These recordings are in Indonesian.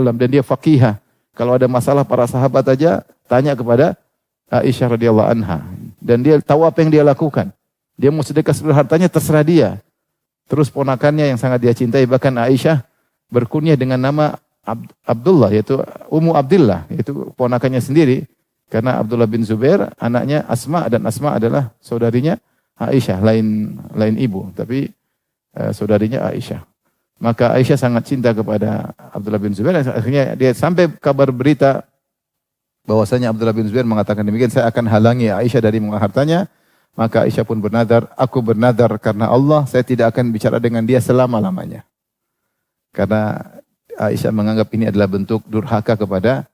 dan dia faqihah. Kalau ada masalah para sahabat aja tanya kepada Aisyah radhiyallahu anha dan dia tahu apa yang dia lakukan. Dia mau sedekah seluruh hartanya terserah dia. Terus ponakannya yang sangat dia cintai bahkan Aisyah berkunyah dengan nama Abdullah yaitu Ummu Abdillah yaitu ponakannya sendiri karena Abdullah bin Zubair anaknya Asma dan Asma adalah saudarinya Aisyah lain ibu tapi saudarinya Aisyah. Maka Aisyah sangat cinta kepada Abdullah bin Zubair. Akhirnya dia sampai kabar berita bahwasanya Abdullah bin Zubair mengatakan demikian, saya akan halangi Aisyah dari mengambil hartanya. Maka Aisyah pun bernadar, aku bernadar karena Allah, saya tidak akan bicara dengan dia selama-lamanya. Karena Aisyah menganggap ini adalah bentuk durhaka kepada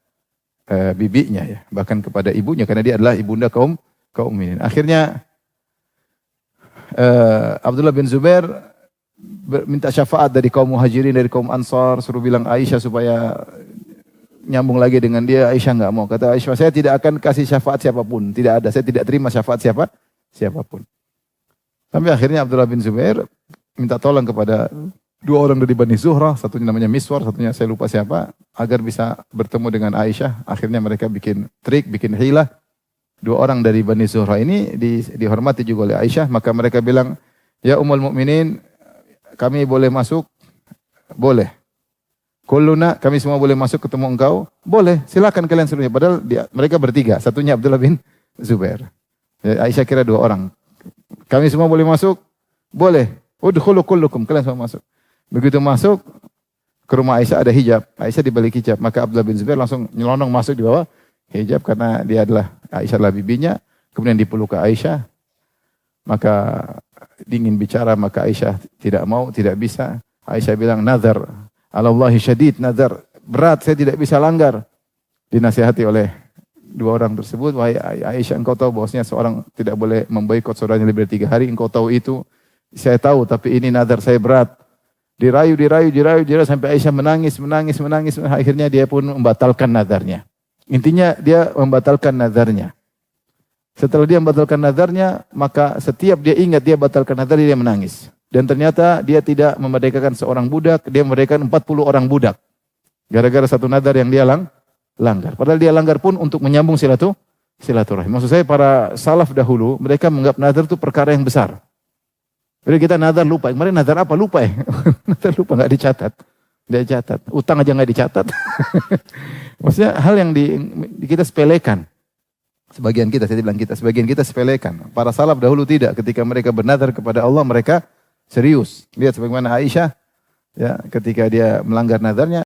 bibinya, ya, bahkan kepada ibunya, karena dia adalah ibunda kaum mukminin. Akhirnya Abdullah bin Zubair minta syafaat dari kaum muhajirin, dari kaum ansar, suruh bilang Aisyah supaya nyambung lagi dengan dia. Aisyah enggak mau. Kata Aisyah, saya tidak akan kasih syafaat siapapun. Tidak ada, saya tidak terima syafaat siapapun. Sampai akhirnya Abdullah bin Zubair minta tolong kepada dua orang dari Bani Zuhrah, satunya namanya Miswar, satunya saya lupa siapa, agar bisa bertemu dengan Aisyah. Akhirnya mereka bikin trik, bikin hilah. Dua orang dari Bani Zuhrah ini dihormati juga oleh Aisyah, maka mereka bilang, ya Ummul Mukminin, kami boleh masuk? Boleh. Kulluna, kami semua boleh masuk ketemu engkau? Boleh, silakan kalian seluruhnya. Padahal mereka bertiga, satunya Abdullah bin Zubair. Ya, Aisyah kira dua orang. Kami semua boleh masuk? Boleh. Udkhulu kullukum, kalian semua masuk. Begitu masuk, ke rumah Aisyah ada hijab. Aisyah di balik hijab. Maka Abdullah bin Zubair langsung nyelonong masuk di bawah hijab karena Aisyah adalah bibinya. Kemudian dipeluk ke Aisyah. Maka ingin bicara, maka Aisyah tidak mau, tidak bisa. Aisyah bilang, nazar. Alallahi syadid, nazar. Berat, saya tidak bisa langgar. Dinasihati oleh dua orang tersebut. Wahai Aisyah, engkau tahu bahwasanya seorang tidak boleh memboikot saudaranya lebih dari 3 hari. Engkau tahu itu. Saya tahu, tapi ini nazar saya berat. Dirayu sampai Aisyah menangis. Akhirnya dia pun membatalkan nazarnya. Intinya dia membatalkan nazarnya. Setelah dia membatalkan nazarnya, maka setiap dia ingat dia batalkan nazarnya, dia menangis. Dan ternyata dia tidak memerdekakan seorang budak, dia memerdekakan 40 orang budak. Gara-gara satu nazar yang dia langgar. Padahal dia langgar pun untuk menyambung silaturahim. Maksud saya para salaf dahulu, mereka menganggap nazar itu perkara yang besar. Jadi kita nazar lupa. Kemarin nazar apa? Lupa ya. Nazar lupa, nggak dicatat. Utang aja nggak dicatat. Maksudnya hal yang kita sepelekan. Sebagian kita sepelekan. Para salaf dahulu tidak. Ketika mereka bernazar kepada Allah, mereka serius. Lihat sebagaimana Aisyah, ya, ketika dia melanggar nazarnya,